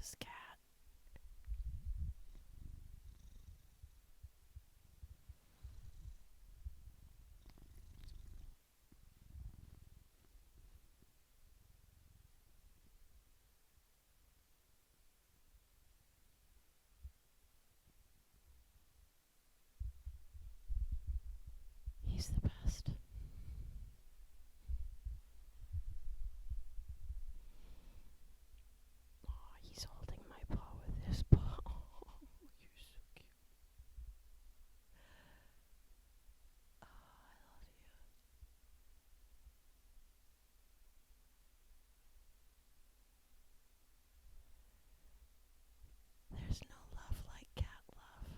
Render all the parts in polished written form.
this cat. He's the best. Aw, he's holding my paw with his paw. Oh, you're so cute. Oh, I love you. There's no love like cat love.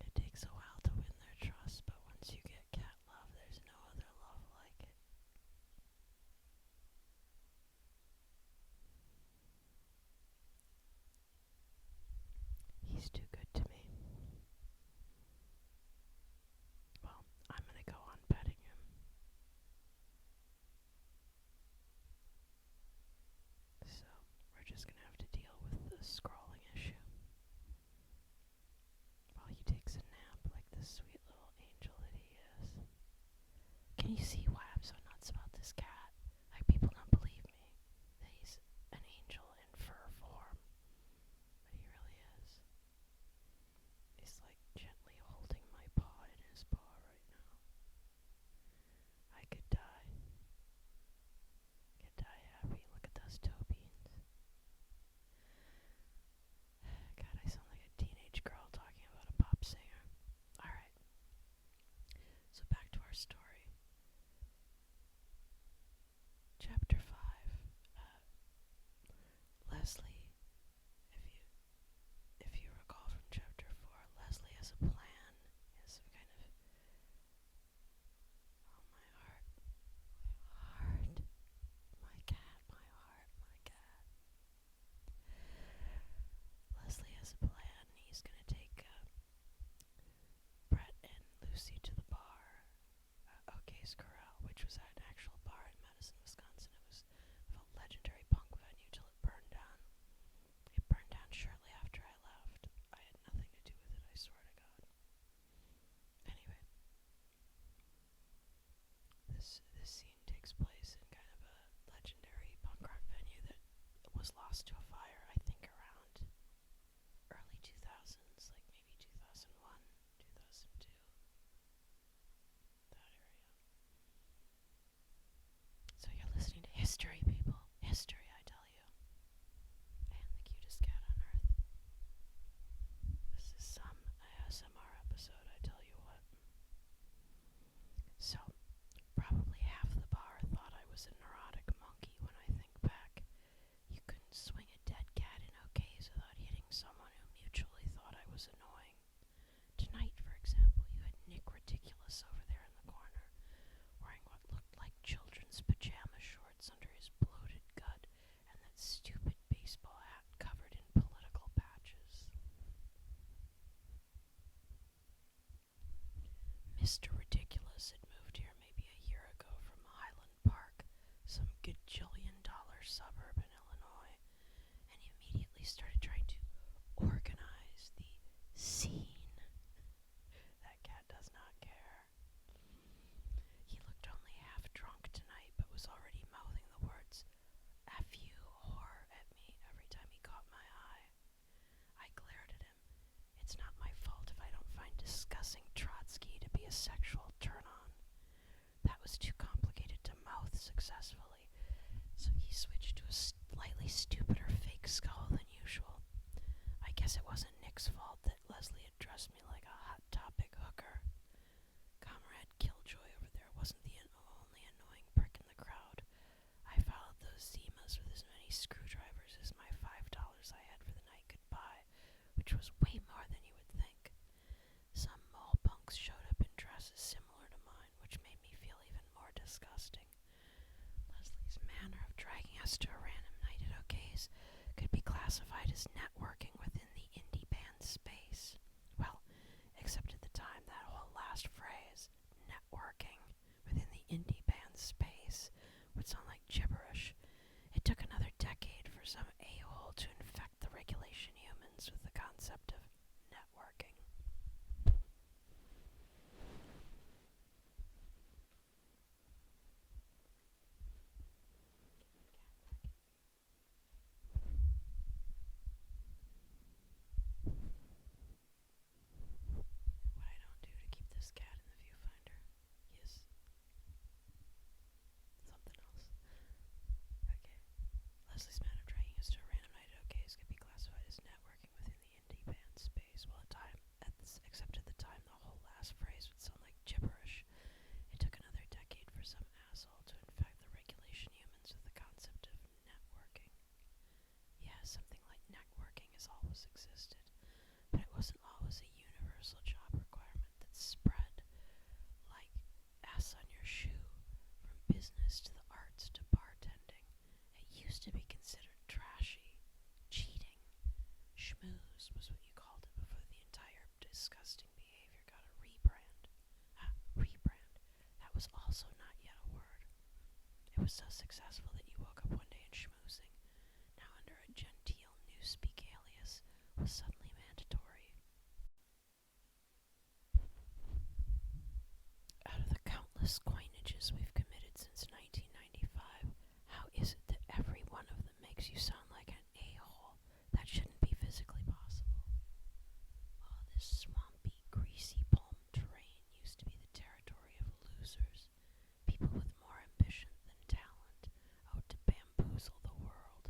It takes a while to win their trust, but once you get cat love, there's no other love like it. He's too good to me. Well, I'm gonna go on petting him. So, we're just gonna have to deal with the scrolling issue while he takes a nap like the sweet little angel that he is. Can you see why I'm so nuts about this cat? Like, people don't believe me that he's an angel in fur form, but he really is. He's like gently holding my paw in his paw right now. I could die. Could die happy. Look at those toe beans. God, I sound like a teenage girl talking about a pop singer. Alright, so back to our story. Chapter 5. Leslie, if you recall from chapter 4, Leslie has a plan. He has some kind of... Oh, my heart. My heart. My cat, my heart, my cat. Leslie has a plan. He's going to take Brett and Lucy to the bar, O'Kay's Corral, which was at an actual bar in Madison, Wisconsin. It was a legendary punk venue till it burned down. It burned down shortly after I left. I had nothing to do with it, I swear to God. Anyway, this scene takes place in kind of a legendary punk rock venue that was lost to a fire, I think around early 2000s, like maybe 2001, 2002, that area. So you're listening to history, people. History, I tell you. And the cutest cat on earth. This is some ASMR episode, I tell you what. So, probably half the bar thought I was a neurotic monkey when I think back. You couldn't swing a dead cat in O'Kay's without hitting someone who mutually thought I was annoying. Tonight, for example, you had Nick Ridiculous over there in the corner, wearing what looked like children's pajama shorts under his bloated gut and that stupid baseball hat covered in political patches. Mr. Ridiculous had moved here maybe a year ago from Highland Park, some gajillion-dollar suburb in Illinois, and he immediately started trying to organize the scene. That cat does not care. He looked only half drunk tonight, but was already mouthing the words, "F you, whore," at me every time he caught my eye. I glared at him. It's not my fault if I don't find discussing Trotsky to be a sexual was so successful that you woke up one day and schmoozing, now under a genteel newspeak alias, was suddenly mandatory. Out of the countless coinages we've committed since 1995, how is it that every one of them makes you sound like an a-hole? That shouldn't be physically possible. Oh, this swampy, greasy palm terrain used to be the territory of losers, people with more ambition than talent, out to bamboozle the world.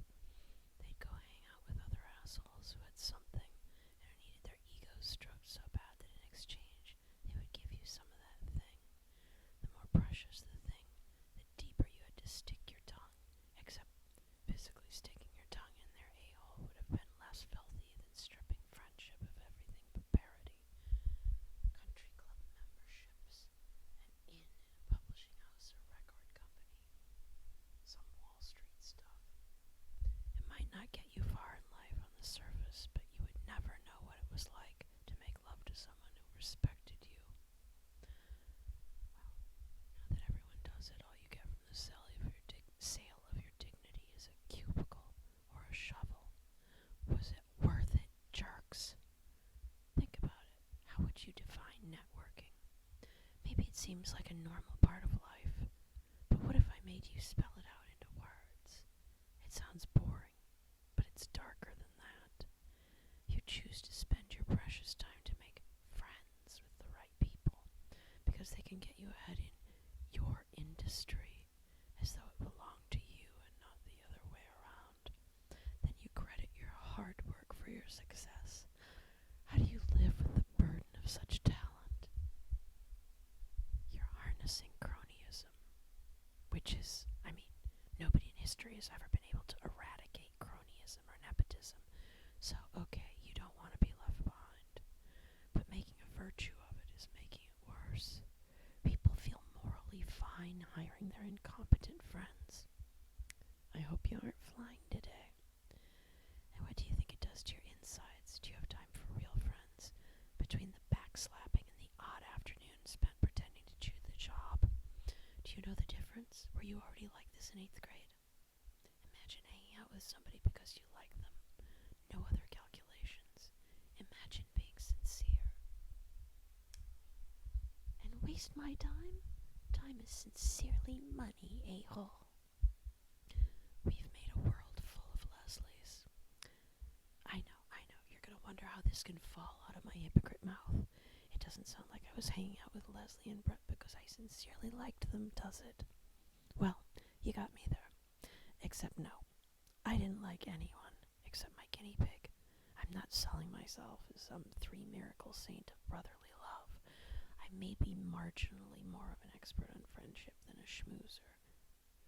They'd go hang out with other assholes who had something and who needed their egos stroked so bad that in exchange they would give you some of that thing. The more precious the thing, the deeper you had to stick your tongue, except physically sticking your tongue in their a-hole would have been less filthy than stripping friendship of everything but parody. Country club memberships, an inn in a publishing house or record company, some Wall Street stuff. It might not get you far in life on the surface, but you would never know what it was like to make love to someone who respected you. Well, now that everyone does it, all you get from the sale of your dignity is a cubicle or a shovel. Was it worth it, jerks? Think about it. How would you define networking? Maybe it seems like a normal part of life, but what if I made you spell it out into words? It sounds boring, but it's darker than that. You choose to spend your precious time to make friends with the right people, because they can get you ahead in your industry, as though it belonged to you and not the other way around. Then you credit your hard work for your success. How do you live with the burden of such talent? You're harnessing cronyism, which is, nobody in history has ever been able to eradicate cronyism or nepotism. So, okay, you don't want to be left behind. But making a virtue of it is making it worse. People feel morally fine hiring their incompetent friends. I hope you aren't flying today. And what do you think it does to your insides? Do you have time for real friends? Between the backslapping and the odd afternoon spent pretending to do the job. Do you know the difference? Were you already like this in 8th grade? Imagine hanging out with somebody because you like them. No other calculations. Imagine being sincere. And waste my time? Time is sincerely money, a-hole. We've made a world full of Leslies. I know, you're gonna wonder how this can fall out of my hypocrite mouth. It doesn't sound like I was hanging out with Leslie and Brett because I sincerely liked them, does it? Well, you got me there. Except no, I didn't like anyone except my guinea pig. I'm not selling myself as some 3-miracle saint of brotherly love. I may be marginally more of an expert on friendship than a schmoozer.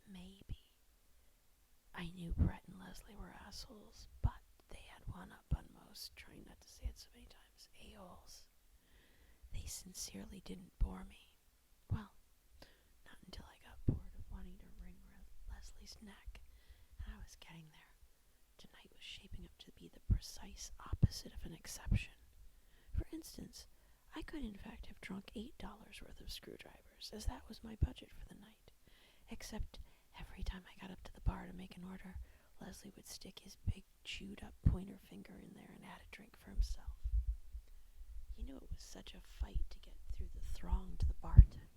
Maybe. I knew Brett and Leslie were assholes, but they had one up on most, trying not to say it so many times, a-holes. They sincerely didn't bore me. Well, not until I got bored of wanting to wring Leslie's neck, and I was getting there. Tonight was shaping up to be the precise opposite of an exception. For instance, I could in fact have drunk $8 worth of screwdrivers, as that was my budget for the night. Except every time I got up to the bar to make an order, Leslie would stick his big chewed up pointer finger in there and add a drink for himself. You knew it was such a fight to get through the throng to the bartender.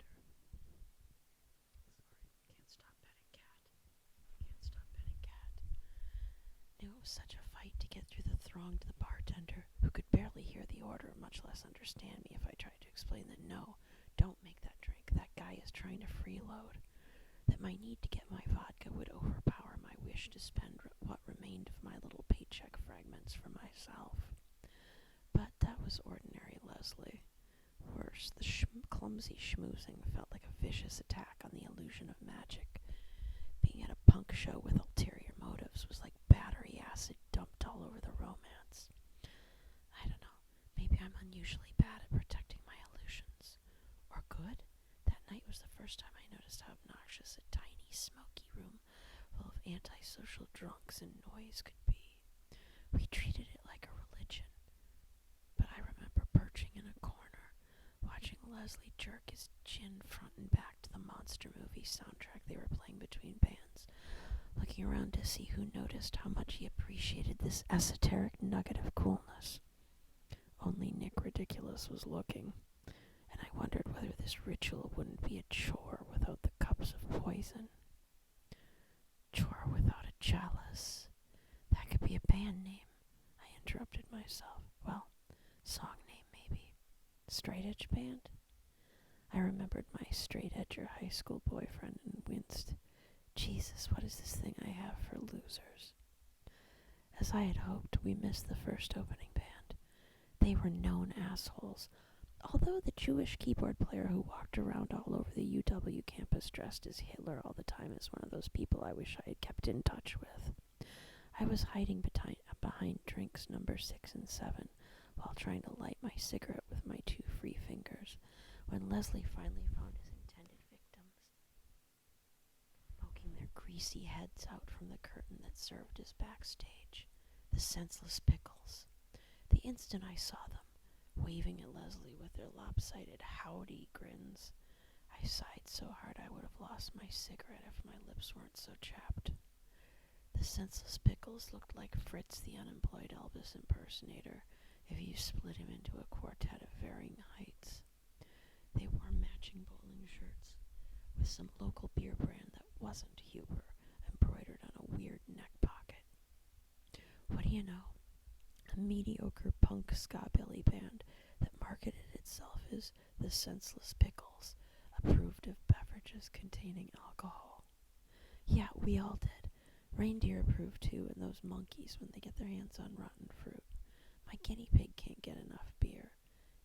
Knew it was such a fight to get through the throng to the bartender, who could barely hear the order, much less understand me if I tried to explain that no, don't make that drink, that guy is trying to freeload. That my need to get my vodka would overpower my wish to spend what remained of my little paycheck fragments for myself. But that was ordinary Leslie. Worse, the clumsy schmoozing felt like a vicious attack on the illusion of magic. Being at a punk show with ulterior motives was like battery acid dumped all over the romance. I don't know, maybe I'm unusually bad at protecting my illusions. Or good? That night was the first time I noticed how obnoxious a tiny, smoky room full of antisocial drunks and noise could be. We treated it like a religion. But I remember perching in a corner, watching Leslie jerk his chin front and back to the monster movie soundtrack they were playing between bands, looking around to see who noticed how much he appreciated this esoteric nugget of coolness. Only Nick Ridiculous was looking, and I wondered whether this ritual wouldn't be a chore without the cups of poison. Chore without a chalice. That could be a band name, I interrupted myself. Well, song name maybe. Straight Edge Band? I remembered my straight edger high school boyfriend and winced. Jesus, what is this thing I have for losers? As I had hoped, we missed the first opening band. They were known assholes, although the Jewish keyboard player who walked around all over the UW campus dressed as Hitler all the time is one of those people I wish I had kept in touch with. I was hiding behind drinks number 6 and 7 while trying to light my cigarette with my 2 free fingers when Leslie finally found his intended victims, poking their greasy heads out from the curtain that served as backstage, the senseless pickles. The instant I saw them, waving at Leslie with their lopsided howdy grins, I sighed so hard I would have lost my cigarette if my lips weren't so chapped. The senseless pickles looked like Fritz the unemployed Elvis impersonator if you split him into a quartet of varying heights. They wore matching bowling shirts with some local beer brand that wasn't Huber embroidered on a weird neck pocket. What do you know? A mediocre punk ska-billy band that marketed itself as the Senseless Pickles approved of beverages containing alcohol. Yeah, we all did. Reindeer approve too, and those monkeys when they get their hands on rotten fruit. My guinea pig can't get enough beer.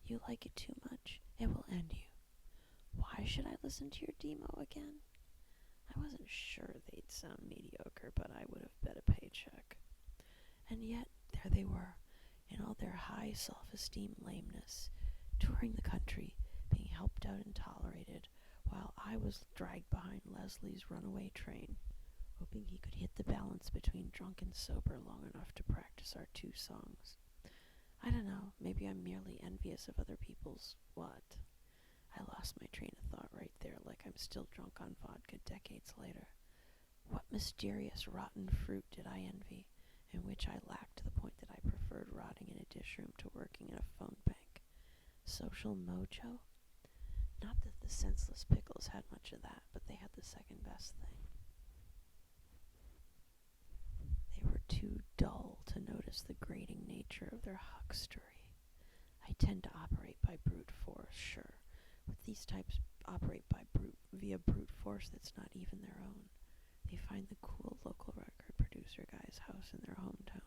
You like it too much, it will end you. Why should I listen to your demo again? I wasn't sure they'd sound mediocre, but I would have bet a paycheck. And yet, there they were, in all their high self-esteem lameness, touring the country, being helped out and tolerated, while I was dragged behind Leslie's runaway train, hoping he could hit the balance between drunk and sober long enough to practice our 2 songs. I don't know, maybe I'm merely envious of other people's what? I lost my train of thought right there, like I'm still drunk on vodka decades later. What mysterious rotten fruit did I envy, in which I lacked to the point that I preferred rotting in a dish room to working in a phone bank? Social mojo? Not that the Senseless Pickles had much of that, but they had the second best thing. They were too dull to notice the grating nature of their huckstery. I tend to operate by brute force, sure, but these types operate via brute force that's not even their own. They find the cool local record producer guy's house in their hometown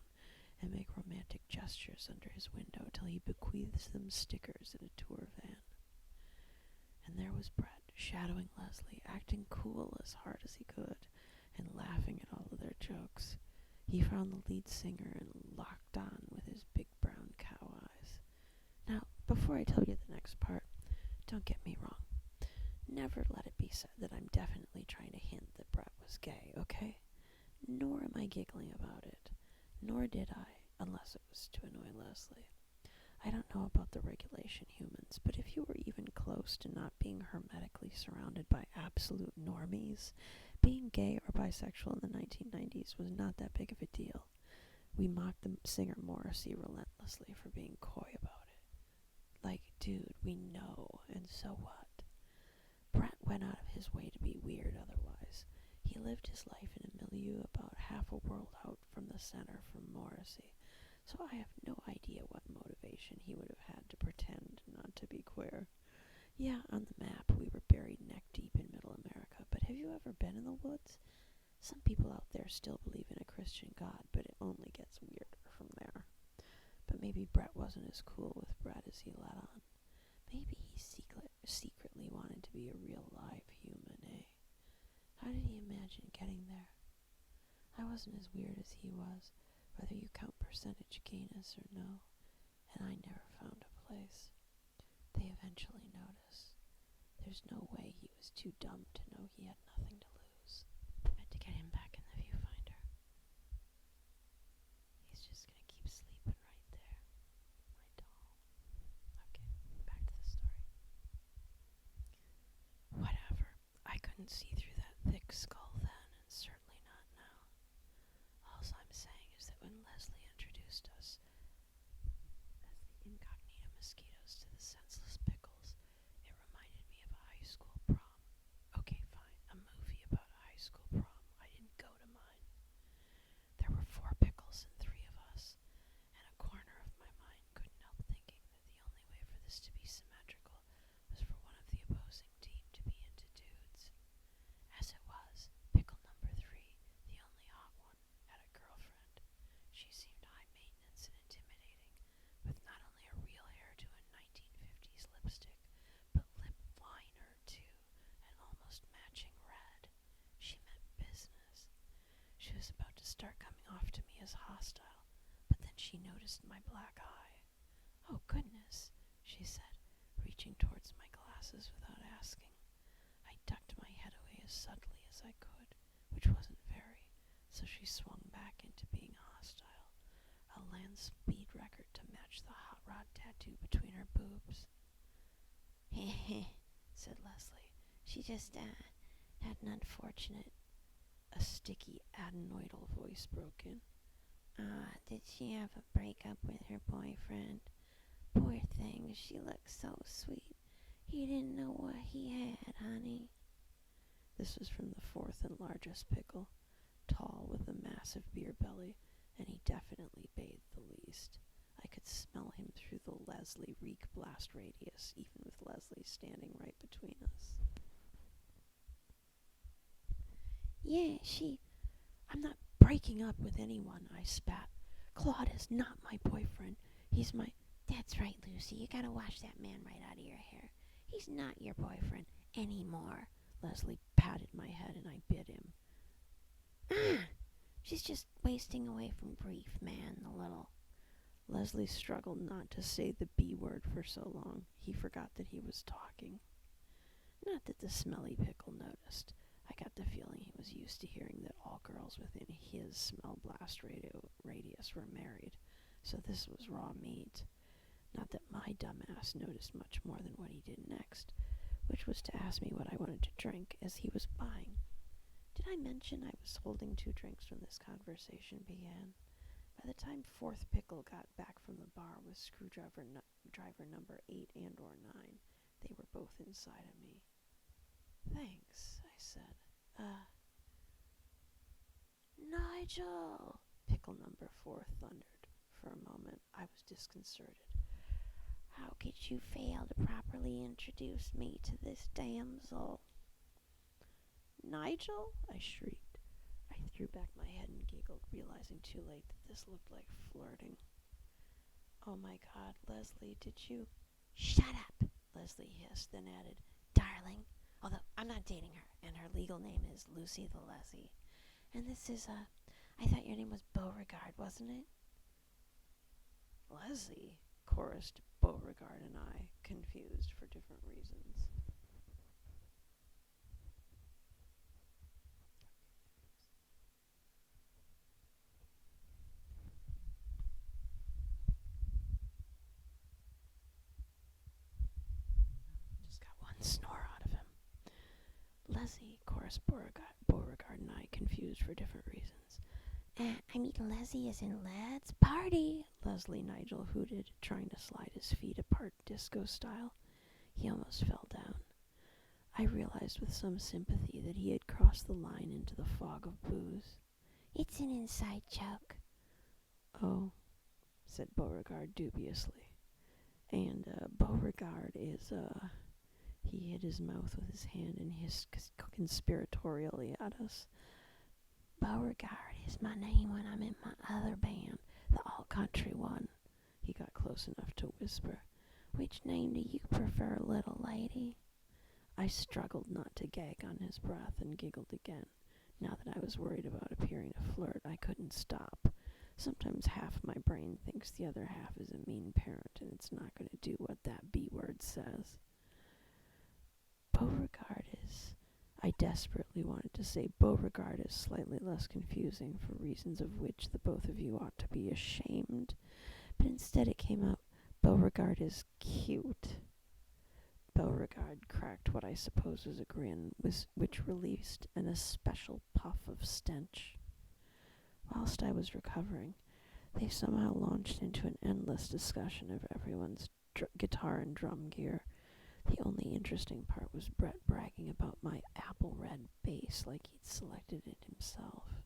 and make romantic gestures under his window till he bequeaths them stickers in a tour van. And there was Brett, shadowing Leslie, acting cool as hard as he could, and laughing at all of their jokes. He found the lead singer and locked on with his big brown cow eyes. Now, before I tell you the next part, don't get me wrong. Never let it be said that I'm definitely trying to hint that Brett was gay, okay? Nor am I giggling about it. Nor did I, unless it was to annoy Leslie. I don't know about the regulation humans, but if you were even close to not being hermetically surrounded by absolute normies, being gay or bisexual in the 1990s was not that big of a deal. We mocked the singer Morrissey relentlessly for being coy about it. Like, dude, we know, and so what? Brett went out of his way to be weird otherwise. He lived his life in a milieu about half a world out from the center from Morrissey, so I have no idea what motivation he would have had to pretend not to be queer. Yeah, on the map we were buried neck deep in middle America, but have you ever been in the woods? Some people out there still believe in a Christian God, but it only gets weirder from there. But maybe Brett wasn't as cool with Brett as he let on. Maybe he secretly wanted to be a real live human, eh? How did he imagine getting there? I wasn't as weird as he was, whether you count percentage gayness or no, and I never found a place. They eventually noticed. There's no way he was too dumb to know he had nothing to lose. I meant to get him back in the viewfinder. He's just gonna keep sleeping right there. My doll. Okay, back to the story. couldn't see through that thick skull then, and certainly not now. All I'm saying is that when Leslie introduced us as the incognito mosquitoes to the senseless pickles, it reminded me of a high school prom. Okay, fine, a movie about a high school prom. I didn't go to mine. There were 4 pickles and 3 of us, and a corner of my mind couldn't help thinking that the only way for this to be symmetrical was for one of the opposing team to be into dudes. As it was, pickle number 3, the only hot one, had a girlfriend. She seemed high maintenance and intimidating, with not only a real hairdo and 1950s lipstick, but lip liner too, and almost matching red. She meant business. She was about to start coming off to me as hostile, but then she noticed my black eye. "Oh, goodness," she said, reaching towards my glasses without asking. I ducked my head away as subtly as I could, which wasn't very, so she swung back into being hostile, a land speed record to match the hot rod tattoo between her boobs. "Heh," said Leslie. "She just, had an unfortunate..." A sticky adenoidal voice broke in. Did she have a breakup with her boyfriend? Poor thing, she looked so sweet. He didn't know what he had, honey." This was from the 4th and largest pickle, tall with a massive beer belly, and he definitely bathed the least. I could smell him through the Leslie reek blast radius, even with Leslie standing right between us. "Yeah, I'm not breaking up with anyone," I spat. "Claude is not my boyfriend. He's my..." "That's right, Lucy. You gotta wash that man right out of your hair. He's not your boyfriend anymore." Leslie patted my head and I bit him. "She's just wasting away from grief, man, the little..." Leslie struggled not to say the B word for so long, he forgot that he was talking. Not that the smelly pickle noticed. I got the feeling he was used to hearing that all girls within his smell blast radius were married, so this was raw meat. Not that my dumbass noticed much more than what he did next, which was to ask me what I wanted to drink as he was buying. Did I mention I was holding 2 drinks when this conversation began? By the time 4th pickle got back from the bar with screwdriver driver number 8 and or 9, they were both inside of me. "Thanks," I said. "Nigel!" Pickle number 4 thundered. For a moment, I was disconcerted. "How could you fail to properly introduce me to this damsel?" "Nigel?" I shrieked. I threw back my head and giggled, realizing too late that this looked like flirting. "Oh my God, Leslie, did you..." "Shut up," Leslie hissed, then added, "darling. Although I'm not dating her, and her legal name is Lucy the Leslie. And this is, I thought your name was Beauregard, wasn't it?" "Leslie," chorused Beauregard and I, confused for different reasons. Just got one snore out of him. "Leslie," chorused Beauregard and I, confused for different reasons. I mean Leslie as in let's party," Leslie Nigel hooted, trying to slide his feet apart disco style. He almost fell down. I realized with some sympathy that he had crossed the line into the fog of booze. "It's an inside joke." "Oh," said Beauregard dubiously. "And, Beauregard is, He hid his mouth with his hand and hissed conspiratorially at us. "Beauregard is my name when I'm in my other band, the all-country one." He got close enough to whisper. "Which name do you prefer, little lady?" I struggled not to gag on his breath and giggled again. Now that I was worried about appearing to flirt, I couldn't stop. Sometimes half my brain thinks the other half is a mean parent and it's not going to do what that B word says. Beauregard is... I desperately wanted to say Beauregard is slightly less confusing for reasons of which the both of you ought to be ashamed, but instead it came out, Beauregard is cute. Beauregard cracked what I suppose was a grin, which released an especial puff of stench. Whilst I was recovering, they somehow launched into an endless discussion of everyone's guitar and drum gear. The only interesting part was Brett bragging about my apple red bass like he'd selected it himself.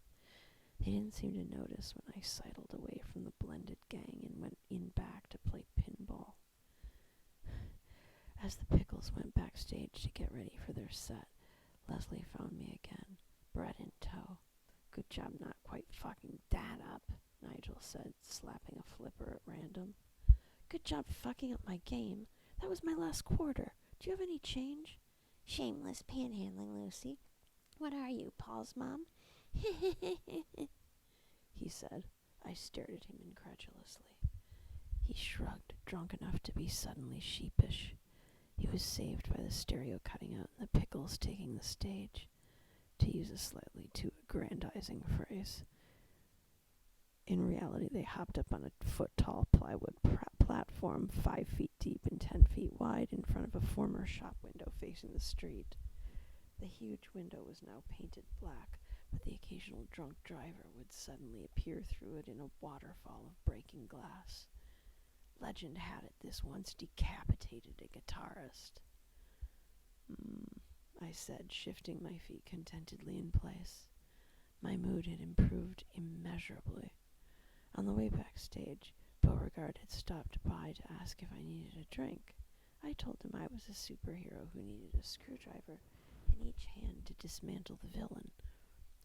They didn't seem to notice when I sidled away from the blended gang and went in back to play pinball. As the Pickles went backstage to get ready for their set, Leslie found me again, Brett in tow. "Good job not quite fucking that up," Nigel said, slapping a flipper at random. "Good job fucking up my game. That was my last quarter. Do you have any change?" Shameless panhandling, Lucy. What are you, Paul's mom? He said. I stared at him incredulously. He shrugged, drunk enough to be suddenly sheepish. He was saved by the stereo cutting out and the Pickles taking the stage, to use a slightly too aggrandizing phrase. In reality, they hopped up on a foot-tall plywood platform 5 feet deep and 10 feet wide in front of a former shop window facing the street. The huge window was now painted black, but the occasional drunk driver would suddenly appear through it in a waterfall of breaking glass. Legend had it this once decapitated a guitarist. I said, shifting my feet contentedly in place. My mood had improved immeasurably. On the way backstage, Beauregard had stopped by to ask if I needed a drink. I told him I was a superhero who needed a screwdriver in each hand to dismantle the villain.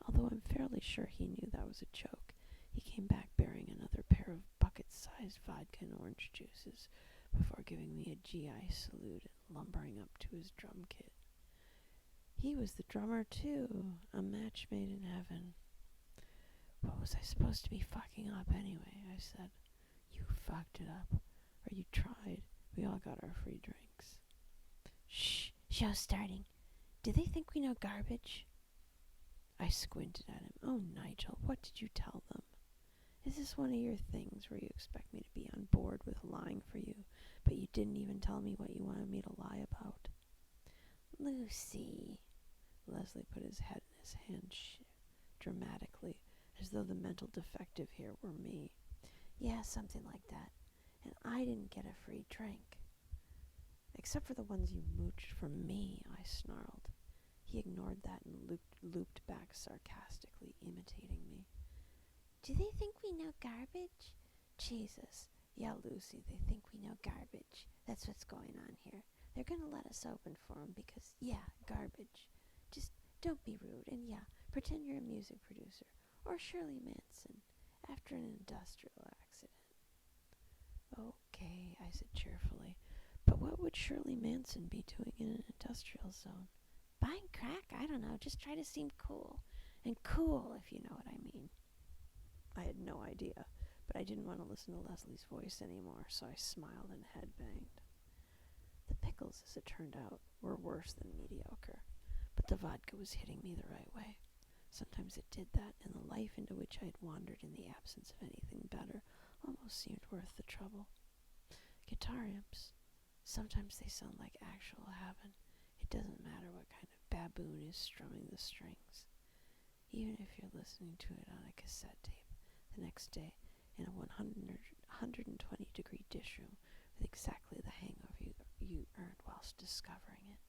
Although I'm fairly sure he knew that was a joke, he came back bearing another pair of bucket-sized vodka and orange juices before giving me a GI salute and lumbering up to his drum kit. He was the drummer, too, a match made in heaven. "What was I supposed to be fucking up anyway?" I said. "You fucked it up. Or you tried. We all got our free drinks." "Shh, show's starting. Do they think we know garbage?" I squinted at him. "Oh, Nigel, what did you tell them? Is this one of your things where you expect me to be on board with lying for you, but you didn't even tell me what you wanted me to lie about?" "Lucy." Leslie put his head in his hand dramatically, as though the mental defective here were me. "Yeah, something like that. And I didn't get a free drink." "Except for the ones you mooched from me," I snarled. He ignored that and looped back sarcastically, imitating me. "Do they think we know garbage?" "Jesus. Yeah, Lucy, they think we know garbage. That's what's going on here. They're gonna let us open for them because, yeah, garbage. Just don't be rude, and yeah, pretend you're a music producer, or Shirley Manson, after an industrial accident." "Okay," I said cheerfully, "but what would Shirley Manson be doing in an industrial zone?" "Buying crack? I don't know. Just try to seem cool. And cool, if you know what I mean." I had no idea, but I didn't want to listen to Leslie's voice anymore, so I smiled and headbanged. The Pickles, as it turned out, were worse than mediocre, but the vodka was hitting me the right way. Sometimes it did that, and the life into which I had wandered in the absence of anything better almost seemed worth the trouble. Guitar amps. Sometimes they sound like actual heaven. It doesn't matter what kind of baboon is strumming the strings. Even if you're listening to it on a cassette tape the next day in a 120-degree dish room with exactly the hangover you earned whilst discovering it.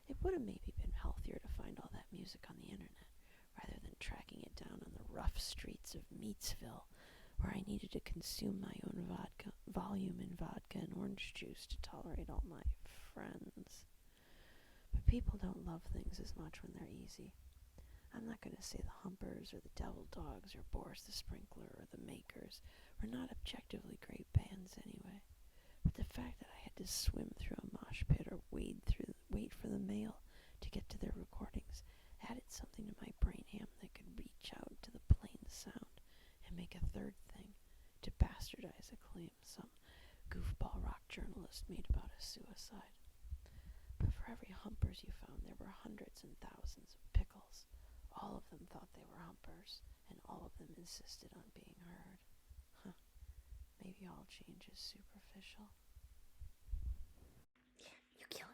It would have maybe been healthier to find all that music on the internet, rather than tracking it down on the rough streets of Meatsville, where I needed to consume my own volume in vodka and orange juice to tolerate all my friends. But people don't love things as much when they're easy. I'm not going to say the Humpers or the Devil Dogs or Boris the Sprinkler or the Makers were not objectively great bands anyway. But the fact that I had to swim through a mosh pit or wait for the mail to get to their recordings added something to my brain ham that could reach out to the plain sound and make a third thing to bastardize a claim some goofball rock journalist made about a suicide. But for every Humpers you found, there were hundreds and thousands of Pickles. All of them thought they were Humpers, and all of them insisted on being heard. Maybe all change is superficial. You kill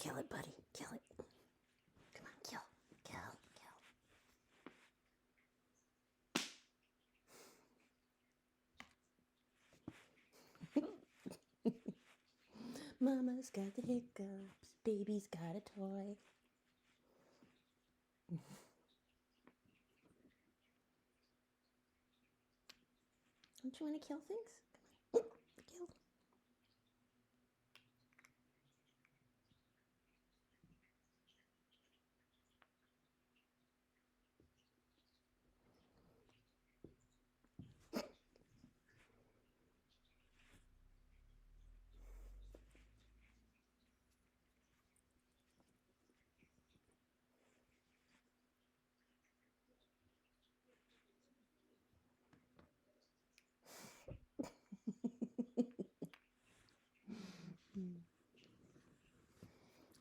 Kill it, buddy. Kill it. Come on, kill. Kill. Mama's got the hiccups. Baby's got a toy. Don't you want to kill things? Come on. Kill.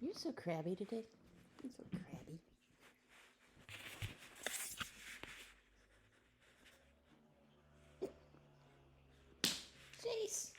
You're so crabby today. You're so crabby. Jace!